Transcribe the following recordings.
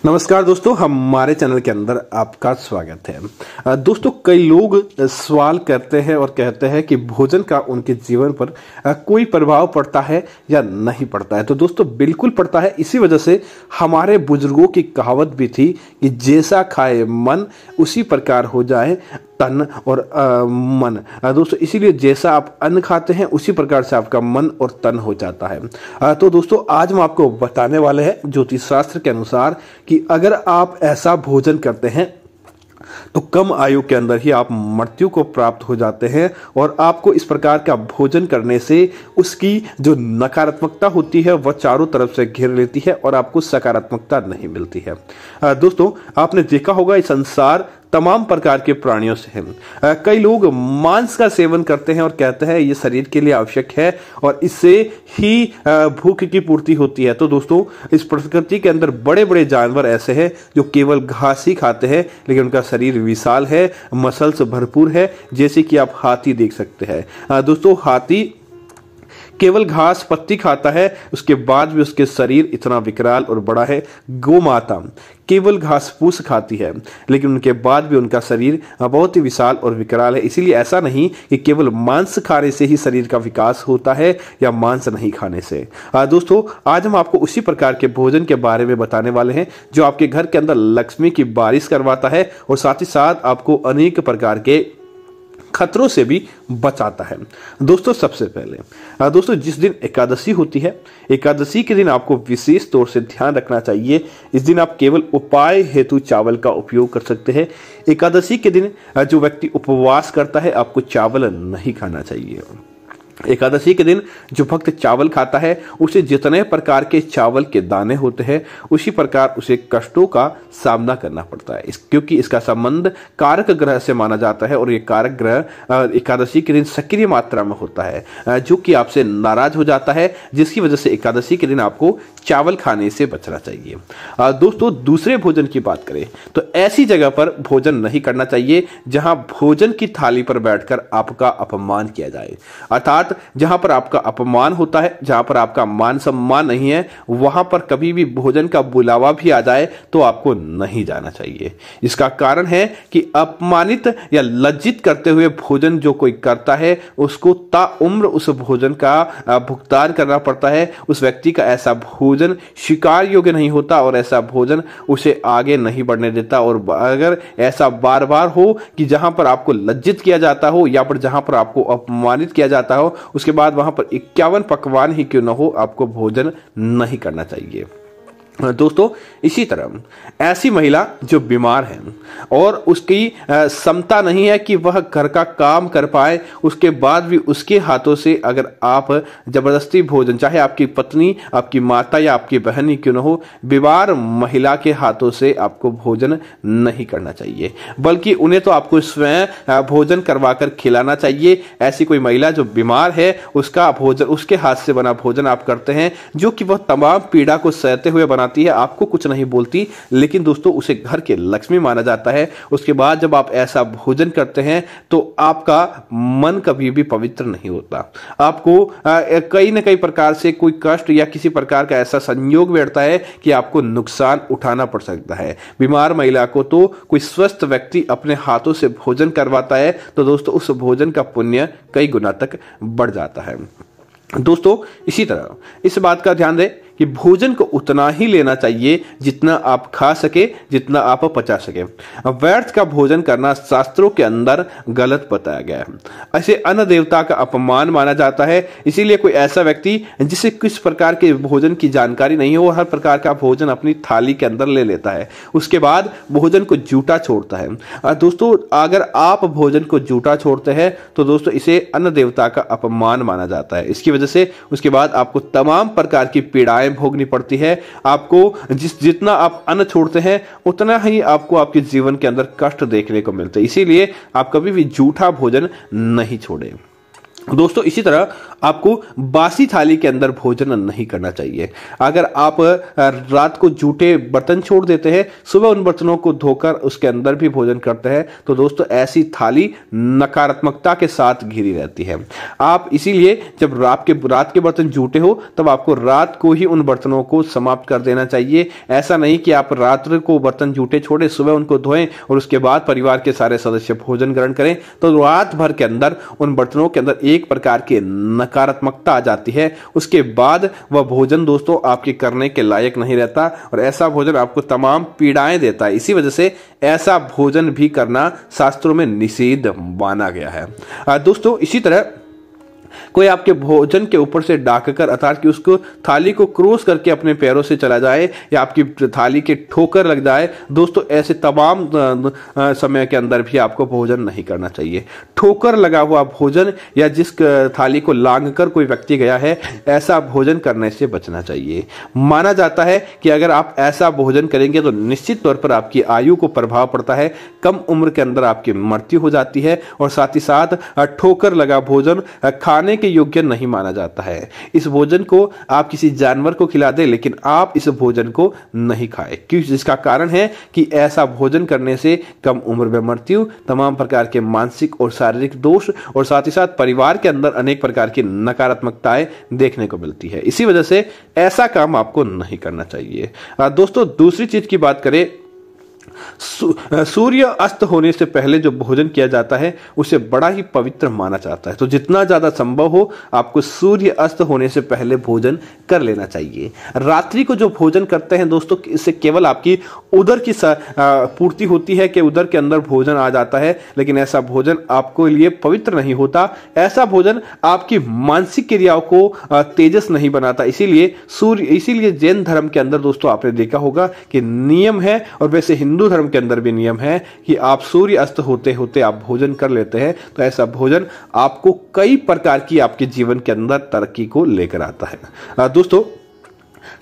नमस्कार दोस्तों, हमारे चैनल के अंदर आपका स्वागत है। दोस्तों, कई लोग सवाल करते हैं और कहते हैं कि भोजन का उनके जीवन पर कोई प्रभाव पड़ता है या नहीं पड़ता है। तो दोस्तों, बिल्कुल पड़ता है। इसी वजह से हमारे बुजुर्गों की कहावत भी थी कि जैसा खाए मन उसी प्रकार हो जाए तन और मन। दोस्तों, इसीलिए जैसा आप अन्न खाते हैं उसी प्रकार से आपका मन और तन हो जाता है। तो दोस्तों, आज हम आपको बताने वाले हैं ज्योतिष शास्त्र के अनुसार कि अगर आप ऐसा भोजन करते हैं तो कम आयु के अंदर ही आप मृत्यु को प्राप्त हो जाते हैं। और आपको इस प्रकार का भोजन करने से उसकी जो नकारात्मकता होती है वह चारों तरफ से घेर लेती है और आपको सकारात्मकता नहीं मिलती है। दोस्तों, आपने देखा होगा इस संसार तमाम प्रकार के प्राणियों से हैं। कई लोग मांस का सेवन करते हैं और कहते हैं ये शरीर के लिए आवश्यक है और इससे ही भूख की पूर्ति होती है। तो दोस्तों, इस प्रकृति के अंदर बड़े बड़े जानवर ऐसे हैं जो केवल घास ही खाते हैं, लेकिन उनका शरीर विशाल है, मसल्स भरपूर है, जैसे कि आप हाथी देख सकते हैं। दोस्तों, हाथी केवल घास पत्ती खाता है, उसके बाद भी उसके शरीर इतना विकराल और बड़ा है। गौ माता केवल घास फूस खाती है, लेकिन उनके बाद भी उनका शरीर बहुत ही विशाल और विकराल है। इसीलिए ऐसा नहीं कि केवल मांस खाने से ही शरीर का विकास होता है या मांस नहीं खाने से। दोस्तों, आज हम आपको उसी प्रकार के भोजन के बारे में बताने वाले हैं जो आपके घर के अंदर लक्ष्मी की बारिश करवाता है और साथ ही साथ आपको अनेक प्रकार के खतरों से भी बचाता है। दोस्तों, सबसे पहले दोस्तों, जिस दिन एकादशी होती है, एकादशी के दिन आपको विशेष तौर से ध्यान रखना चाहिए। इस दिन आप केवल उपाय हेतु चावल का उपयोग कर सकते हैं। एकादशी के दिन जो व्यक्ति उपवास करता है, आपको चावल नहीं खाना चाहिए। एकादशी के दिन जो भक्त चावल खाता है उसे जितने प्रकार के चावल के दाने होते हैं उसी प्रकार उसे कष्टों का सामना करना पड़ता है, क्योंकि इसका संबंध कारक ग्रह से माना जाता है और ये कारक ग्रह एकादशी के दिन सक्रिय मात्रा में होता है, जो कि आपसे नाराज हो जाता है, जिसकी वजह से एकादशी के दिन आपको चावल खाने से बचना चाहिए। दोस्तों, दूसरे भोजन की बात करें तो ऐसी जगह पर भोजन नहीं करना चाहिए जहां भोजन की थाली पर बैठकर आपका अपमान किया जाए। अर्थात जहां पर आपका अपमान होता है, जहां पर आपका मान सम्मान नहीं है, वहां पर कभी भी भोजन का बुलावा भी आ जाए तो आपको नहीं जाना चाहिए। इसका कारण है कि अपमानित या लज्जित करते हुए भोजन जो कोई करता है उसको ताउम्र उस भोजन का भुगतान करना पड़ता है। उस व्यक्ति का ऐसा भोजन स्वीकार योग्य नहीं होता और ऐसा भोजन उसे आगे नहीं बढ़ने देता। और अगर ऐसा बार बार हो कि जहां पर आपको लज्जित किया जाता हो या पर जहां पर आपको अपमानित किया जाता हो, उसके बाद वहां पर 51 पकवान ही क्यों न हो, आपको भोजन नहीं करना चाहिए। दोस्तों, इसी तरह ऐसी महिला जो बीमार है और उसकी क्षमता नहीं है कि वह घर का काम कर पाए, उसके बाद भी उसके हाथों से अगर आप जबरदस्ती भोजन, चाहे आपकी पत्नी, आपकी माता या आपकी बहन ही क्यों न हो, बीमार महिला के हाथों से आपको भोजन नहीं करना चाहिए, बल्कि उन्हें तो आपको स्वयं भोजन करवाकर खिलाना चाहिए। ऐसी कोई महिला जो बीमार है, उसका भोजन, उसके हाथ से बना भोजन आप करते हैं, जो कि वह तमाम पीड़ा को सहते हुए बनाती है, आपको कुछ नहीं बोलती, लेकिन दोस्तों उसे घर के लक्ष्मी माना जाता है। उसके बाद जब आप ऐसा भोजन करते हैं तो आपका मन कभी भी पवित्र नहीं होता। आपको कई न कई प्रकार से कोई कष्ट या किसी प्रकार का ऐसा संयोग बैठता है कि आपको नुकसान उठाना पड़ सकता है। बीमार महिला को तो कोई स्वस्थ व्यक्ति अपने हाथों से भोजन करवाता है तो दोस्तों उस भोजन का पुण्य कई गुना तक बढ़ जाता है। दोस्तों, इसी तरह इस बात का ध्यान दें कि भोजन को उतना ही लेना चाहिए जितना आप खा सके, जितना आप पचा सके। व्यर्थ का भोजन करना शास्त्रों के अंदर गलत बताया गया है। ऐसे अन्न देवता का अपमान माना जाता है। इसीलिए कोई ऐसा व्यक्ति जिसे किस प्रकार के भोजन की जानकारी नहीं हो, हर प्रकार का भोजन अपनी थाली के अंदर ले लेता है, उसके बाद भोजन को जूठा छोड़ता है। दोस्तों, अगर आप भोजन को जूठा छोड़ते हैं तो दोस्तों इसे अन्न देवता का अपमान माना जाता है। इसकी वजह से उसके बाद आपको तमाम प्रकार की पीड़ाएं भोगनी पड़ती है। आपको जितना आप अन्न छोड़ते हैं उतना ही आपको आपके जीवन के अंदर कष्ट देखने को मिलते हैं। इसीलिए आप कभी भी जूठा भोजन नहीं छोड़ें। दोस्तों इसी तरह आपको बासी थाली के अंदर भोजन नहीं करना चाहिए। अगर आप रात को जूठे बर्तन छोड़ देते हैं, सुबह उन बर्तनों को धोकर उसके अंदर भी भोजन करते हैं, तो दोस्तों ऐसी थाली नकारात्मकता के साथ घिरी रहती है। आप इसीलिए जब रात के बर्तन जूठे हो तब आपको रात को ही उन बर्तनों को समाप्त कर देना चाहिए। ऐसा नहीं कि आप रात को बर्तन जूठे छोड़े, सुबह उनको धोएं और उसके बाद परिवार के सारे सदस्य भोजन ग्रहण करें, तो रात भर के अंदर उन बर्तनों के अंदर एक प्रकार की नकारात्मकता आ जाती है। उसके बाद वह भोजन दोस्तों आपके करने के लायक नहीं रहता और ऐसा भोजन आपको तमाम पीड़ाएं देता है। इसी वजह से ऐसा भोजन भी करना शास्त्रों में निषेध माना गया है। दोस्तों इसी तरह कोई आपके भोजन के ऊपर से डाककर अर्थात कि उसको थाली को क्रॉस करके अपने पैरों से चला जाए या आपकी थाली के ठोकर लग जाए, दोस्तों ऐसे तमाम समय के अंदर भी आपको भोजन नहीं करना चाहिए। ठोकर लगा हुआ भोजन या जिस थाली को लांघकर कोई व्यक्ति गया है, ऐसा भोजन करने से बचना चाहिए। माना जाता है कि अगर आप ऐसा भोजन करेंगे तो निश्चित तौर पर आपकी आयु को प्रभाव पड़ता है, कम उम्र के अंदर आपकी मृत्यु हो जाती है और साथ ही साथ ठोकर लगा भोजन खाने के योग्य नहीं माना जाता है। इस भोजन को आप किसी जानवर को खिला दें, लेकिन आप इस भोजन को नहीं खाएं, क्योंकि जिसका कारण है कि ऐसा भोजन करने से कम उम्र में मृत्यु, तमाम प्रकार के मानसिक और शारीरिक दोष और साथ ही साथ परिवार के अंदर अनेक प्रकार की नकारात्मकताएं देखने को मिलती है। इसी वजह से ऐसा काम आपको नहीं करना चाहिए। दोस्तों दूसरी चीज की बात करें, सूर्य अस्त होने से पहले जो भोजन किया जाता है उसे बड़ा ही पवित्र माना जाता है, तो जितना ज्यादा संभव हो आपको सूर्य अस्त होने से पहले भोजन कर लेना चाहिए। रात्रि को जो भोजन करते हैं दोस्तों, इससे केवल आपकी उदर की पूर्ति होती है कि उदर के अंदर भोजन आ जाता है, लेकिन ऐसा भोजन आपको लिए पवित्र नहीं होता। ऐसा भोजन आपकी मानसिक क्रियाओं को तेजस नहीं बनाता। इसीलिए जैन धर्म के अंदर दोस्तों आपने देखा होगा कि नियम है, और वैसे हिंदू धर्म के अंदर भी नियम है कि आप सूर्य अस्त होते होते आप भोजन कर लेते हैं, तो ऐसा भोजन आपको कई प्रकार की आपके जीवन के अंदर तरक्की को लेकर आता है। दोस्तों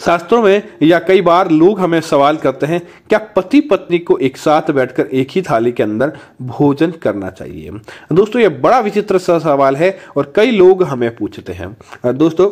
शास्त्रों में या कई बार लोग हमें सवाल करते हैं, क्या पति पत्नी को एक साथ बैठकर एक ही थाली के अंदर भोजन करना चाहिए? दोस्तों यह बड़ा विचित्र सा सवाल है और कई लोग हमें पूछते हैं। दोस्तों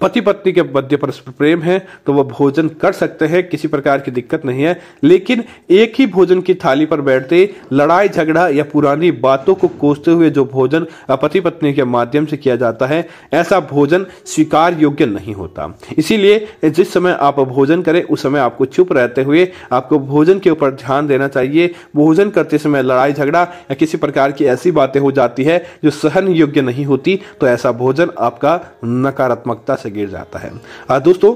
पति पत्नी के मध्य परस्पर प्रेम है तो वह भोजन कर सकते हैं, किसी प्रकार की दिक्कत नहीं है, लेकिन एक ही भोजन की थाली पर बैठते लड़ाई झगड़ा या पुरानी बातों को कोसते हुए जो भोजन पति पत्नी के माध्यम से किया जाता है, ऐसा भोजन स्वीकार योग्य नहीं होता। इसीलिए जिस समय आप भोजन करें उस समय आपको चुप रहते हुए आपको भोजन के ऊपर ध्यान देना चाहिए। भोजन करते समय लड़ाई झगड़ा या किसी प्रकार की ऐसी बातें हो जाती है जो सहन योग्य नहीं होती, तो ऐसा भोजन आपका नकारात्मकता से गिर जाता है। दोस्तों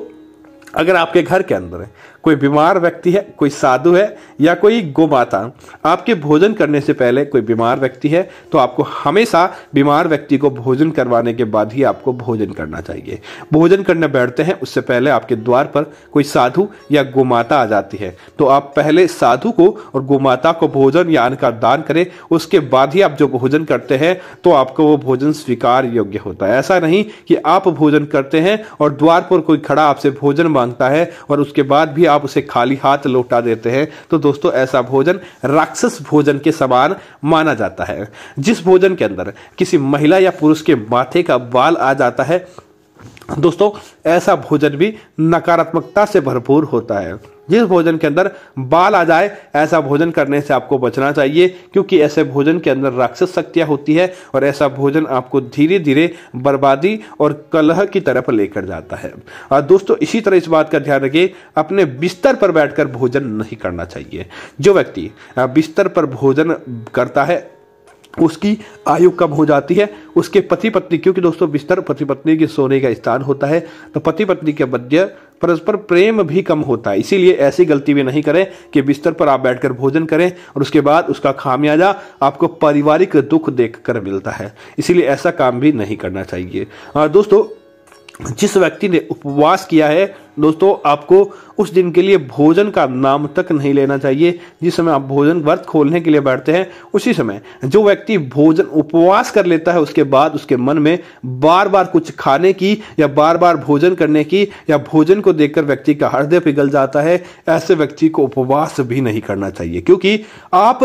अगर आपके घर के अंदर कोई बीमार व्यक्ति है, कोई साधु है या कोई गोमाता, आपके भोजन करने से पहले कोई बीमार व्यक्ति है, तो आपको हमेशा बीमार व्यक्ति को भोजन करवाने के बाद ही आपको भोजन करना चाहिए। भोजन करने बैठते हैं उससे पहले आपके द्वार पर कोई साधु या गोमाता आ जाती है, तो आप पहले साधु को और गोमाता को भोजन या अन्न का दान करें, उसके बाद ही आप जो भोजन करते हैं तो आपको वो भोजन स्वीकार योग्य होता है। ऐसा नहीं कि आप भोजन करते हैं और द्वार पर कोई खड़ा आपसे भोजन मांगता है और उसके बाद भी आप उसे खाली हाथ लौटा देते हैं, तो दोस्तों ऐसा भोजन राक्षस भोजन के समान माना जाता है। जिस भोजन के अंदर किसी महिला या पुरुष के माथे का बाल आ जाता है दोस्तों, ऐसा भोजन भी नकारात्मकता से भरपूर होता है। जिस भोजन के अंदर बाल आ जाए ऐसा भोजन करने से आपको बचना चाहिए, क्योंकि ऐसे भोजन के अंदर राक्षस शक्तियां होती है और ऐसा भोजन आपको धीरे धीरे बर्बादी और कलह की तरफ लेकर जाता है। और दोस्तों इसी तरह इस बात का ध्यान रखिए, अपने बिस्तर पर बैठकर भोजन नहीं करना चाहिए। जो व्यक्ति बिस्तर पर भोजन करता है उसकी आयु कम हो जाती है। उसके पति पत्नी, क्योंकि दोस्तों बिस्तर पति पत्नी के सोने का स्थान होता है, तो पति पत्नी के मध्य परस्पर प्रेम भी कम होता है। इसीलिए ऐसी गलती भी नहीं करें कि बिस्तर पर आप बैठकर भोजन करें और उसके बाद उसका खामियाजा आपको पारिवारिक दुख देखकर मिलता है। इसीलिए ऐसा काम भी नहीं करना चाहिए। दोस्तों जिस व्यक्ति ने उपवास किया है दोस्तों, आपको उस दिन के लिए भोजन का नाम तक नहीं लेना चाहिए। जिस समय आप भोजन व्रत खोलने के लिए बैठते हैं, उसी समय जो व्यक्ति भोजन उपवास कर लेता है उसके बाद उसके मन में बार बार कुछ खाने की या बार बार भोजन करने की या भोजन को देखकर व्यक्ति का हृदय पिघल जाता है, ऐसे व्यक्ति को उपवास भी नहीं करना चाहिए। क्योंकि आप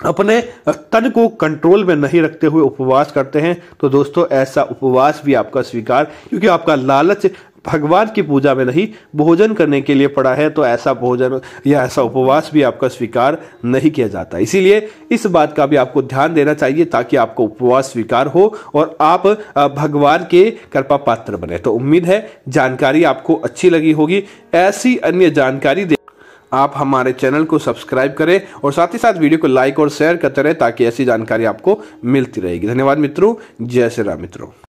अपने तन को कंट्रोल में नहीं रखते हुए उपवास करते हैं, तो दोस्तों ऐसा उपवास भी आपका स्वीकार, क्योंकि आपका लालच भगवान की पूजा में नहीं भोजन करने के लिए पड़ा है, तो ऐसा भोजन या ऐसा उपवास भी आपका स्वीकार नहीं किया जाता। इसीलिए इस बात का भी आपको ध्यान देना चाहिए ताकि आपको उपवास स्वीकार हो और आप भगवान के कृपा पात्र बने। तो उम्मीद है जानकारी आपको अच्छी लगी होगी। ऐसी अन्य जानकारी आप हमारे चैनल को सब्सक्राइब करें और साथ ही साथ वीडियो को लाइक और शेयर करते रहें ताकि ऐसी जानकारी आपको मिलती रहेगी। धन्यवाद मित्रों। जय श्री राम मित्रों।